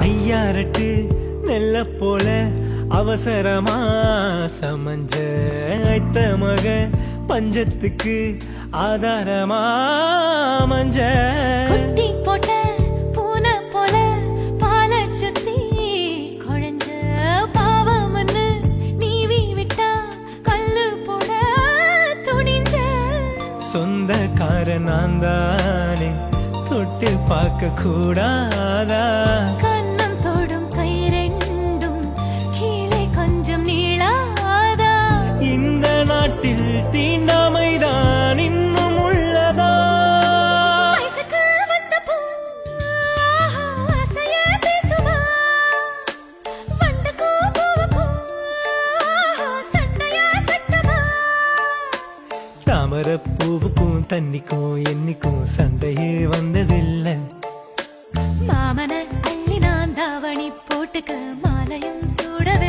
ஐயாரட்டு நெல்ல போல அவசரமா சமஞ்ச ஐத்த மக பஞ்சத்துக்கு ஆதாரமா மஞ்ச குட்டி போட்ட பூனை போல பால சுத்தி குழஞ்ச பாவமன்னு நீவி விட்டா கல்லு போட துணிஞ்ச சொந்தக்கார நான் தானே தொட்டு பார்க்க கூடாதா கண்ணம் தொடும் கை ரெண்டும் கீழே கொஞ்சம் நீளாதா இந்த நாட்டில் தீண்டாமைதான் இன்னும் உள்ளதா வயசுக்கு வந்த பூ ஆசைய பேசுமா வண்டுக்கும் பூவுக்கும் சண்டைய சட்டமா தாமர பூவுக்கும் தண்ணிக்கும் என்னைக்கும் சண்டையே வந்ததில்லை மாமன அள்ளி நான் தாவணி போட்டுக்க மாலையும் சூடவே